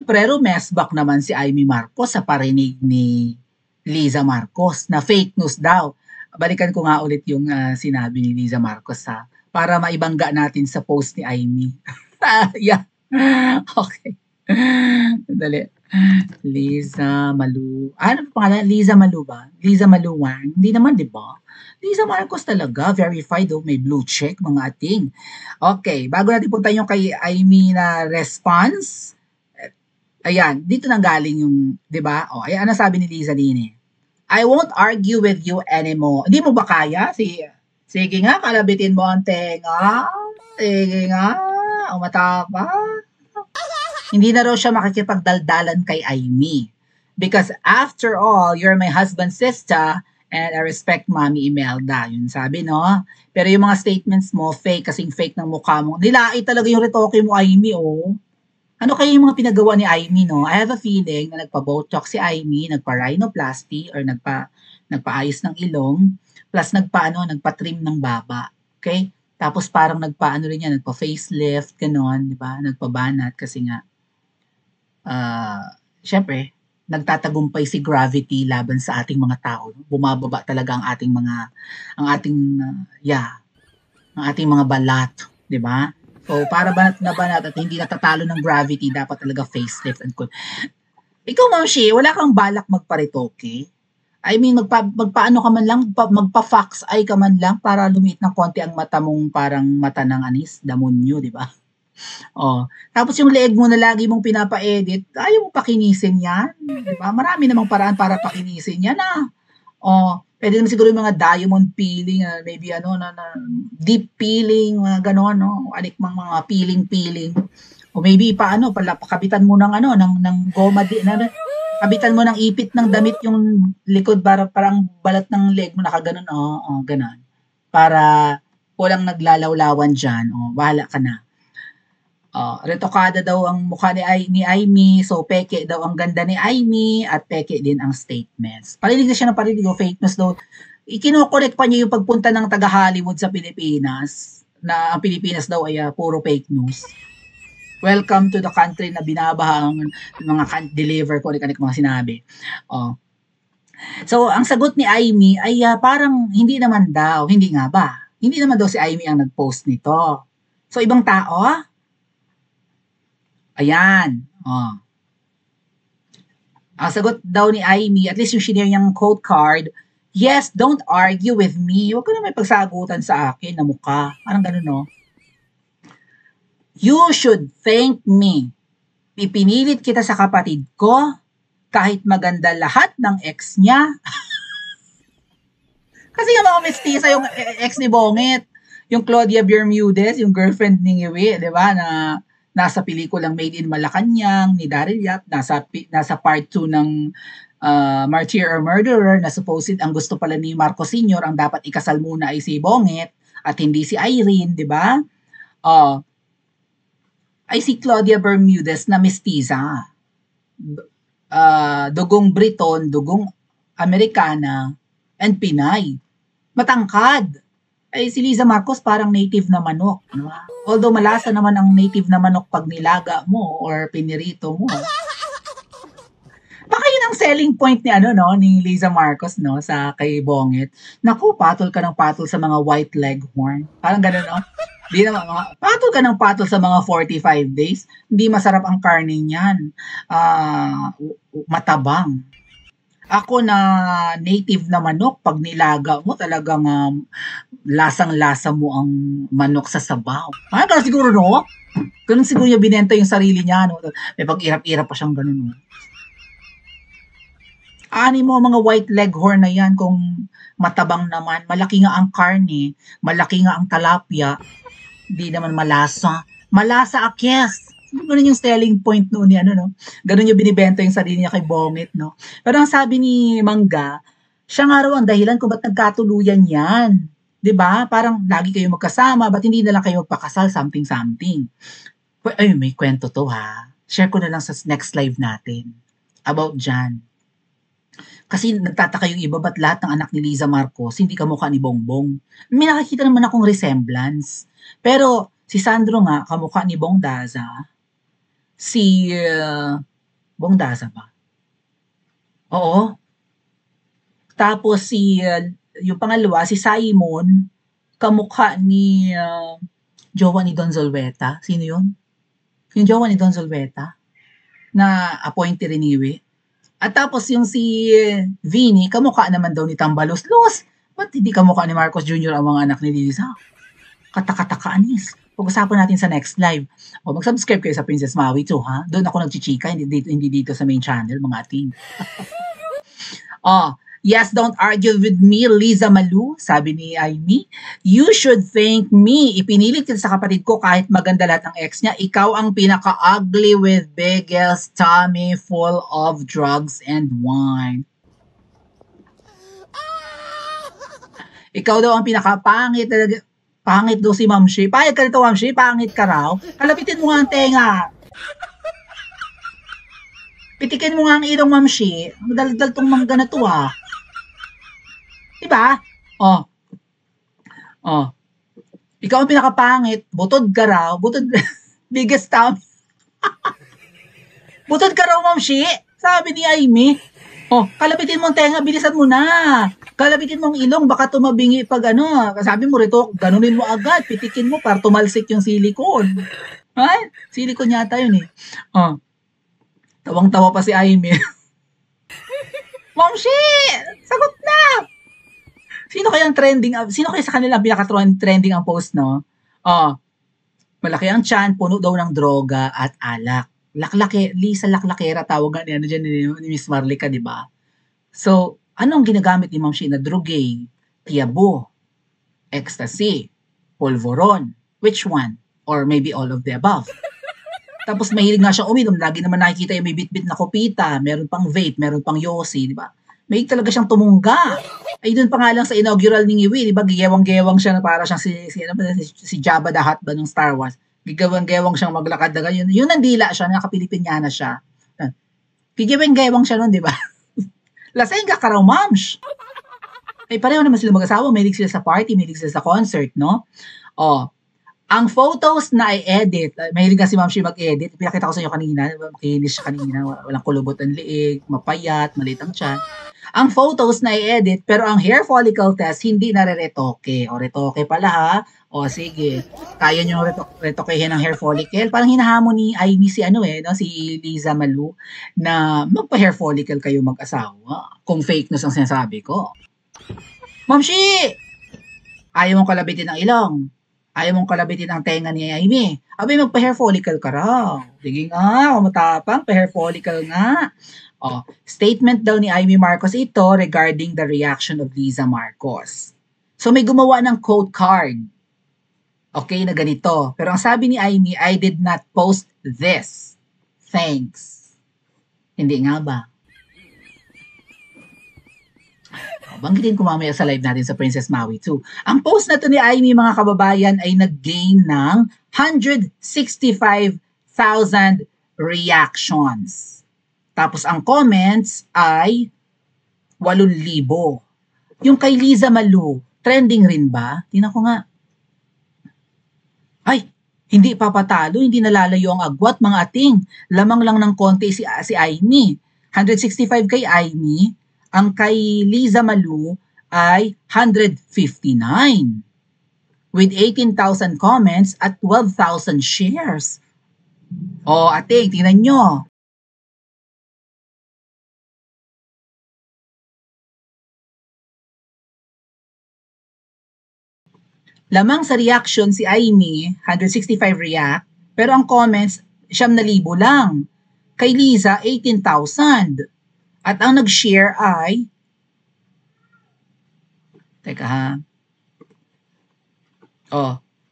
Pero messback naman si Amy Marcos sa parinig ni Liza Marcos na fake news daw. Balikan ko nga ulit yung sinabi ni Liza Marcos para maibangga natin sa post ni Amy. Yeah. Okay. Dali. Liza Malu. Ano pa pangalan? Liza Malu ba? Liza Maluwang? Hindi naman, di ba? Liza Marcos talaga. Verified, oh. May blue check, mga ating. Okay. Bago natin punta yung kay Amy na response, ayan, dito nang galing yung, di ba? O, ayan, ano sabi ni Liza Line? I won't argue with you anymore. Hindi mo ba kaya? Sige nga, kalabitin mo ang tenga. Sige nga, umatapa. Hindi na raw siya makikipagdaldalan kay Amy. Because after all, you're my husband's sister and I respect Mami Imelda. Yun sabi, no? Pero yung mga statements mo, fake, kasing fake ng mukha mo. Nilait talaga yung retoke mo, Amy, oh. Ano kaya yung mga pinagawa ni Amy, no? I have a feeling na nagpa-botox si Amy, nagpa-rhinoplasty, or nagpaayos ng ilong, plus nagpa-trim ng baba. Okay? Tapos parang nagpa-ano rin yan, nagpa-facelift, ganon, di ba? Nagpa-banat kasi nga, syempre, nagtatagumpay si gravity laban sa ating mga tao. Bumababa talaga ang ating mga balat, di ba? So, para banat na banat at hindi natatalo ng gravity, dapat talaga facelift and cool. Ikaw, Ma'am Shi, wala kang balak magparitoke? I mean, magpaano ka man lang, magpa-fox eye ka man lang para lumiit ng konti ang mata mong parang mata ng anis, damonyo, di ba? Oh. Tapos yung leeg mo na lagi mong pinapa-edit, ayaw mo pakinisin yan. Di ba? Marami namang paraan para pakinisin yan, Oh, pwede naman siguro yung mga diamond peeling, maybe na deep peeling, mga gano'n, no? Alikmang mga peeling. O maybe pakabitan mo ng goma kabitan mo ng ipit ng damit yung likod para parang balat ng leg mo nakaganon, ganon. Para walang naglalawlawan diyan, bahala ka na. Retokada daw ang mukha ni Amy, so peke daw ang ganda ni Amy at peke din ang statements. Parinig na siya ng parinig, fake news daw. Ikinokorek pa niya yung pagpunta ng taga-Hollywood sa Pilipinas, na ang Pilipinas daw ay puro fake news. Welcome to the country na binabaha ang mga deliver ko, mga sinabi. So, ang sagot ni Amy ay parang hindi naman daw si Amy ang nag-post nito. So, ibang tao? Ayan. Ang sagot daw ni Amy, at least yung shinare niyang quote card, yes, don't argue with me. Huwag ka na may pagsagutan sa akin na mukha. Parang ganun, no? You should thank me. Pipinilit kita sa kapatid ko kahit maganda lahat ng ex niya. Kasi yung mga mestiza, yung ex ni Bongit, yung Claudia Bermudez, yung girlfriend ni Ngiwi, di ba, na nasa pelikulang Made in Malacanang ni Daryl Yap, nasa part 2 ng Martyr or Murderer, na supposed ang gusto pala ni Marcos Sr. ang dapat ikasal muna ay si Bongit at hindi si Irene, di ba? Ay si Claudia Bermudez na mestiza. Dugong Briton, dugong Amerikana, and Pinay. Matangkad. Ay si Liza Marcos parang native na manok. No? Although malasa naman ang native na manok pag nilaga mo or pinirito mo. Baka yun ang selling point ni Liza Marcos, no, sa kay Bongit. Naku, patol ka ng patol sa mga white leghorn. Parang gano'n, no? Di naman, patol ka ng patol sa mga 45 days. Hindi masarap ang karne niyan. Matabang. Ako na native na manok, pag nilaga mo, talagang lasang-lasa mo ang manok sa sabaw. Ganun siguro, no? Ganun siguro yung binenta yung sarili niya, no? May pag-irap-irap pa siyang ganun, no? Ani mo mga white leghorn na yan kung matabang naman. Malaki nga ang karne, malaki nga ang talapia, hindi naman malasa. Malasa akyes. Ganun yung selling point noon ni no? Ganun yung binibenta yung sarili niya kay Bongit, no? Pero ang sabi ni Mangga, siya nga raw ang dahilan kung ba't nagkatuluyan yan. 'Di ba? Parang lagi kayo magkasama, ba't hindi na lang kayo magpakasal, something. Ay, may kwento to ha. Share ko na lang sa next live natin about dyan. Kasi nagtataka yung iba, ba't lahat ng anak ni Liza Marcos hindi kamukha ni Bongbong? May nakikita naman akong resemblance. Pero si Sandro nga, kamukha ni Bong Daza. Si Buong Dasa ba? Oo. Tapos yung pangalawa, si Simon, kamukha ni jowa ni Don Zolweta. Sino yun? Yung jowa ni Don Zolweta na appointee rin ni Iwi. At tapos yung si Vinny, kamukha naman daw ni Tambalos-Los. Ba't hindi kamukha ni Marcos Jr. ang mga anak ni Liza? Katakataka-anis. Pag-usapan natin sa next live. O, mag-subscribe kayo sa Princess Maui too, ha? Doon ako nagchichika, hindi dito sa main channel, mga ating. Yes, don't argue with me, Liza Malu, sabi ni Aimee. You should thank me. Ipinilit kita sa kapatid ko kahit maganda lahat ng ex niya. Ikaw ang pinaka-ugly with biggest tummy full of drugs and wine. Ikaw daw ang pinaka-pangit talaga. Pangit daw si Mamshi. Payag ka nito, Mamshi. Pangit ka raw. Kalapitin mo nga ang tenga. Pitikin mo nga ang ilong, Mamshi. Madaldal tong mangga na to, ha. Diba? Ikaw ang pinakapangit. Butod ka raw. Butod. Biggest tummy. Butod ka raw, Mamshi. Sabi ni Aimee. Kalapitin mo ang tenga. Bilisan mo na. Kalapitin mo ang ilong, baka tumabingi pag sabi mo rito, ganunin mo agad, pitikin mo para tumalsik yung silicone. Ay, silicone yata yun eh. Tawang-tawa pa si Aimee. Momshi! Sagot na! Sino kaya sa kanila pinaka-trending ang post, no? Malaki ang tiyan, puno daw ng droga at alak. Lisa Laklakera, tawagan dyan ni Miss Marlica, di ba? So, anong ginagamit ni Ma'am Shi na drugay, tiabo, ecstasy, polvoron? Which one? Or maybe all of the above? Tapos mahilig nga siyang uminom. Lagi naman nakikita yung may bit-bit na kopita, meron pang vape, meron pang yosi, di ba? Mahilig talaga siyang tumungga. Ay, doon pa nga lang sa inaugural ni Iwi, di ba? Gigewang-gewang siya na para siyang si Jabba the Hutt ba ng Star Wars. Gigewang-gewang siyang maglakad na ganyan. Yung nandila siya, nakapilipinyana siya. Gigewang-gewang siya nun, di ba? Laseng ka raw, mams. Ay, pareho naman sila mag-asawa. Mahilig sila sa party, mahilig sila sa concert, no? Ang photos na i-edit, mahilig nga si Ma'am Shi mag-edit. Pinakita ko sa inyo kanina, makinis siya kanina, walang kulubot ang liig, mapayat, maliit ang tiyan. Ang photos na i-edit, pero ang hair follicle test, hindi nare-retoke. Retoke pala ha. Sige. Kaya nyo retokehin ang hair follicle. Parang hinahamon ni Aimee si Liza Malu, na magpa-hair follicle kayo mag-asawa. Kung fake news ang sinasabi ko. Ma'am Shi! Ayaw mong kalabitin ang ilong. Ayaw mong kalabitin ang tenga ni Aimee. Abay, magpa-hair follicle ka raw. Sige nga, matapang, pa-hair follicle nga. Statement daw ni Aimee Marcos ito regarding the reaction of Liza Marcos. So, may gumawa ng quote card. Okay, na ganito. Pero ang sabi ni Aimee, I did not post this. Thanks. Hindi nga ba? Banggitin ko mamaya sa live natin sa Princess Maui 2. Ang post na to ni Aimee, mga kababayan, ay nag-gain ng 165,000 reactions. Tapos ang comments ay 8,000. Yung kay Liza Malu, trending rin ba? Tingnan ko nga. Ay, hindi papatalo, hindi nalalayo ang agwat, mga ating. Lamang lang ng konti si Aimee. 165 kay Aimee. Ang kay Liza Malu ay 159 with 18,000 comments at 12,000 shares. Ating, tingnan nyo. Lamang sa reaction si Aimee, 165 react, pero ang comments, 9,000 lang. Kay Liza, 18,000. At ang nag-share ay,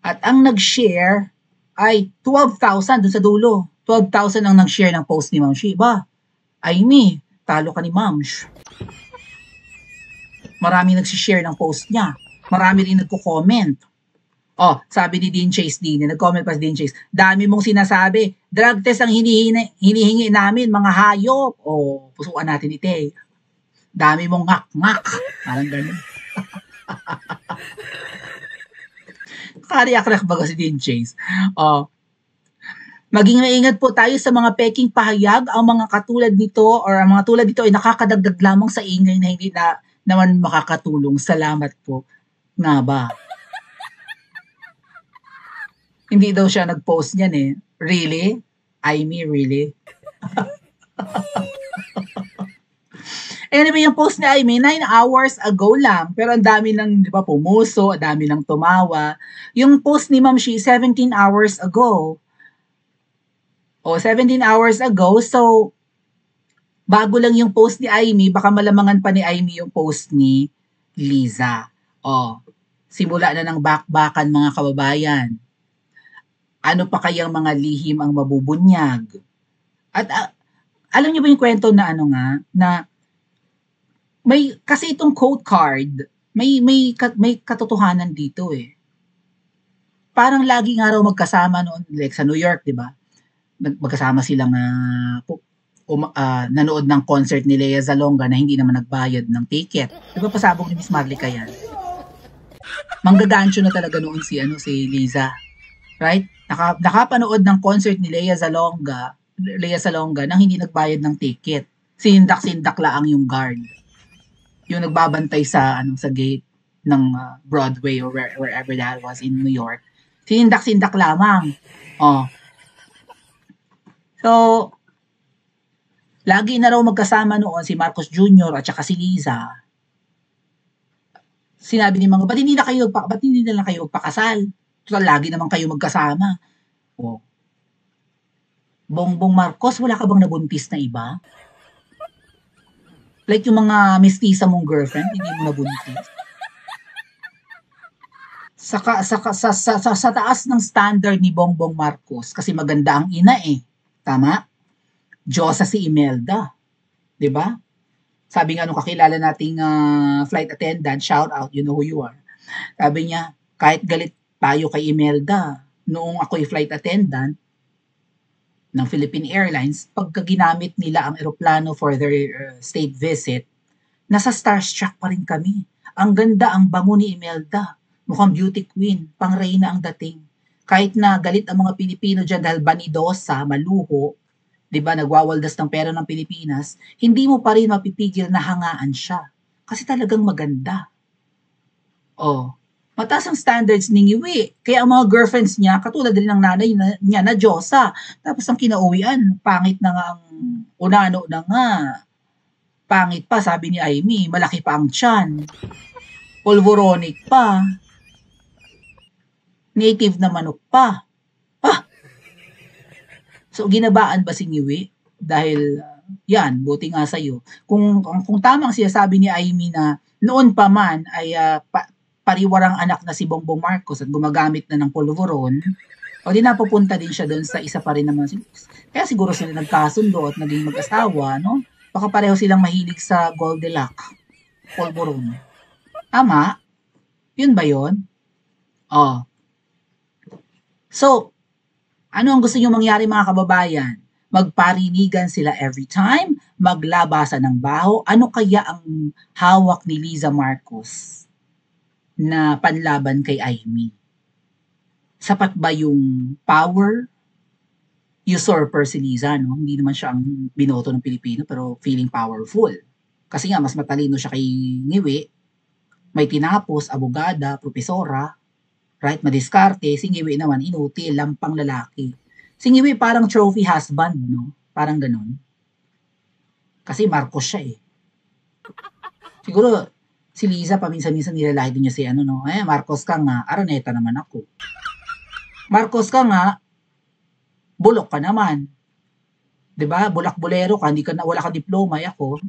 at ang nag-share ay 12,000 dun sa dulo. 12,000 ang nag-share ng post ni Ma'am Shi. Aimee, talo ka ni Ma'am. Marami nag-share ng post niya. Marami rin nagko-comment. Sabi ni Dean Chase nag-comment pa si Dean Chase, dami mong sinasabi, drug test ang hinihingi namin, mga hayop. Pusuan natin ito eh. Dami mong ngak-ngak. Parang ganun. Kariak-rak baga si Dean Chase. Maging maingat po tayo sa mga peking pahayag. Ang mga katulad nito or ang mga tulad nito ay nakakadagdag lamang sa ingay na hindi na naman makakatulong. Salamat po. Nga ba? Hindi daw siya nag-post niyan eh. Really? Aimee, really? Anyway, yung post ni Aimee, 9 hours ago lang. Pero ang dami ng, di ba, pumuso, ang dami ng tumawa. Yung post ni Ma'am Shi, 17 hours ago. O, 17 hours ago. So, bago lang yung post ni Aimee, baka malamangan pa ni Aimee yung post ni Liza. O, simula na ng bakbakan mga kababayan. Ano pa kayang mga lihim ang mabubunyag? At alam niyo ba yung kwento na ano nga, na may, kasi itong quote card, may katotohanan dito eh. Parang lagi nga raw magkasama noon, like sa New York, di ba? Magkasama silang nanood ng concert ni Lea Salonga na hindi naman nagbayad ng ticket. Di ba pasabog ni Miss Marlica yan? Manggagancho na talaga noon si Liza. Right? Nakapanood ng concert ni Lea Salonga nang hindi nagbayad ng ticket. Sindak-sindak laang yung guard. Yung nagbabantay sa gate ng Broadway or wherever that was in New York. Sindak-sindak lamang. Oh. So, lagi na raw magkasama noon si Marcos Jr. at saka si Liza. Sinabi ni mga, ba't hindi na lang kayo magpakasal? Total, lagi naman kayo magkasama. Oh. Bongbong Marcos, wala ka bang nabuntis na iba? Like yung mga mestiza mong girlfriend, hindi mo nabuntis? Sa taas ng standard ni Bongbong Marcos, kasi maganda ang ina eh. Tama? Diyosa si Imelda. Diba? Sabi nga nung kakilala nating flight attendant, shout out, you know who you are. Sabi niya, kahit galit tayo kay Imelda, noong ako'y flight attendant ng Philippine Airlines, pagka ginamit nila ang eroplano for their state visit, nasa starstruck pa rin kami. Ang ganda, ang bango ni Imelda. Mukhang beauty queen, pang reyna ang dating. Kahit na galit ang mga Pilipino dyan dahil banidosa, maluho, di ba, nagwawaldas ng pera ng Pilipinas, hindi mo pa rin mapipigil na hangaan siya. Kasi talagang maganda. Oh, mataas ang standards ni Ngiwi. Kaya ang mga girlfriends niya, katulad din ng nanay niya na Diyosa. Tapos ang kinauwian, pangit na nga ang unano na nga. Pangit pa, sabi ni Aimee, malaki pa ang tiyan. Polvoronic pa. Native na manok pa. So, ginabaan ba si Ngiwi? Dahil, yan, buti nga sa'yo. Kung tamang sinasabi ni Aimee na noon pa man ay pariwarang anak na si Bongbong Marcos at gumagamit na ng polvoron, o di napupunta din siya doon sa isa pa rin naman. Kaya siguro sila nagkasundo at naging mag-asawa, no? Baka pareho silang mahilig sa Goldilocks, polvoron. Tama? Yun ba yun? Oh. So, ano ang gusto nyo mangyari mga kababayan? Magparinigan sila every time? Maglabasan ng baho? Ano kaya ang hawak ni Liza Marcos na panlaban kay Aimee? Sapat ba yung power? Usurper si Liza, no? Hindi naman siya ang binoto ng Pilipino pero feeling powerful. Kasi nga, mas matalino siya kay Ngiwi. May tinapos, abogada, propesora, right? Madiskarte. Si Ngiwi naman, inutil, lampang lalaki. Si Ngiwi parang trophy husband, no? Parang ganun. Kasi Marcos siya eh. Siguro, si Liza, paminsan-minsan nilalaki din niya si Marcos ka nga, Araneta naman ako. Marcos ka nga, bulok ka naman. 'Di ba? Bulak-bulero ka, wala ka diploma, ako.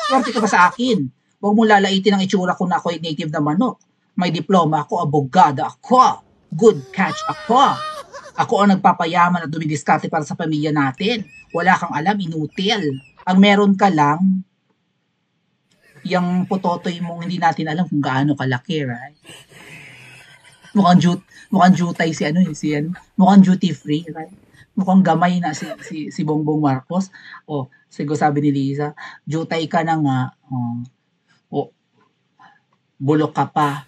Swerte ka pa sa akin. Huwag mong lalaitin ang itsura ko na ako ay native na manok. May diploma ako, abogada ako. Good catch ako. Ako ang nagpapayaman at dumidiskarte para sa pamilya natin. Wala kang alam, inutil. Ang meron ka lang, yung putotoy mong hindi natin alam kung gaano kalaki, right? Mukhang jutay mukhang duty free, right? Mukhang gamay na si Bongbong Marcos. O, siguro sabi ni Liza, jutay ka na nga. Bulok ka pa.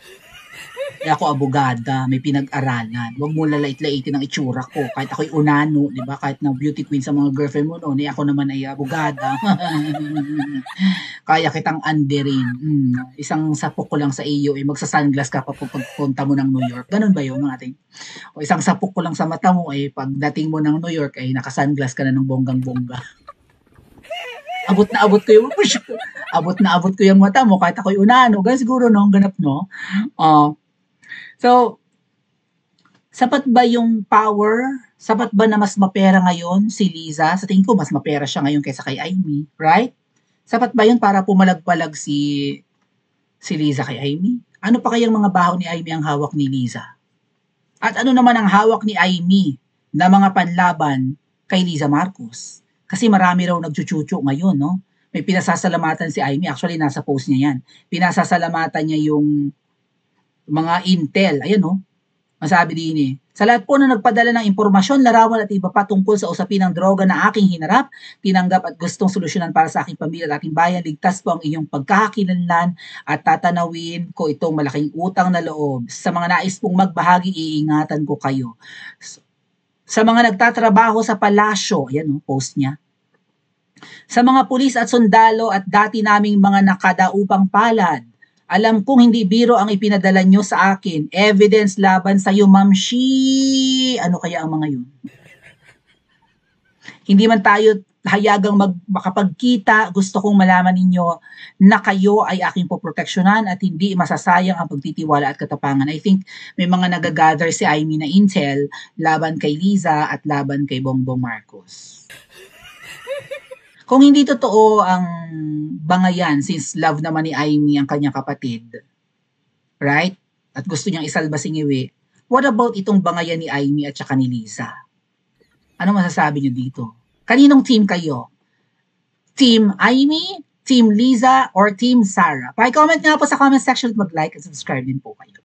Eh ako abogada, may pinag-aralan. Huwag mo lalait-laitin ang itsura ko. Kahit ako'y unano, di ba? Kahit na beauty queen sa mga girlfriend mo noon, eh ako naman ay abogada. Kaya kitang anderin. Isang sapok ko lang sa iyo, eh magsa-sunglass ka pa pagpunta mo ng New York. Ganun ba yun, mga ating? O isang sapok ko lang sa mata mo, eh pagdating mo ng New York, ay naka-sunglass ka na ng bonggang-bongga. Abot na abot ko yung abot na abot ko yung mata mo kahit ako'y unano. Ganun siguro no, ganap no. So, sapat ba yung power? Sapat ba na mas mapera ngayon si Liza? Sa tingin ko, mas mapera siya ngayon kaysa kay Amy. Right? Sapat ba yun para pumalag-palag si Liza kay Amy? Ano pa kayang mga baho ni Amy ang hawak ni Liza? At ano naman ang hawak ni Amy na mga panlaban kay Liza Marcos? Kasi marami raw nagchuchucho ngayon, no? May pinasasalamatan si Amy. Actually, nasa post niya yan. Pinasasalamatan niya yung mga intel. Ayan, no? Masabi din eh. Sa lahat po na nagpadala ng impormasyon, larawan at iba pa tungkol sa usapin ng droga na aking hinarap, tinanggap at gustong solusyonan para sa aking pamilya at aking bayan, ligtas po ang inyong pagkakakilanlan at tatanawin ko itong malaking utang na loob. Sa mga nais pong magbahagi, iingatan ko kayo. Sa mga nagtatrabaho sa palasyo, ayan no, post niya. Sa mga pulis at sundalo at dati naming mga nakadaupang palad, alam kong hindi biro ang ipinadala nyo sa akin. Evidence laban sa iyo, Ma'am Shi. Ano kaya ang mga yun? Hindi man tayo hayagang makapagkita. Gusto kong malaman ninyo na kayo ay aking poproteksyonan at hindi masasayang ang pagtitiwala at katapangan. I think may mga nagagather si Amy na intel laban kay Liza at laban kay Bongbong Marcos. Kung hindi totoo ang bangayan, since love naman ni Amy ang kanyang kapatid, right? At gusto niyang isalba si Ngiwi, what about itong bangayan ni Amy at saka ni Liza? Ano masasabi niyo dito? Kaninong team kayo? Team Amy, Team Liza, or Team Sarah? Paki-comment nga po sa comment section at mag-like at subscribe din po kayo.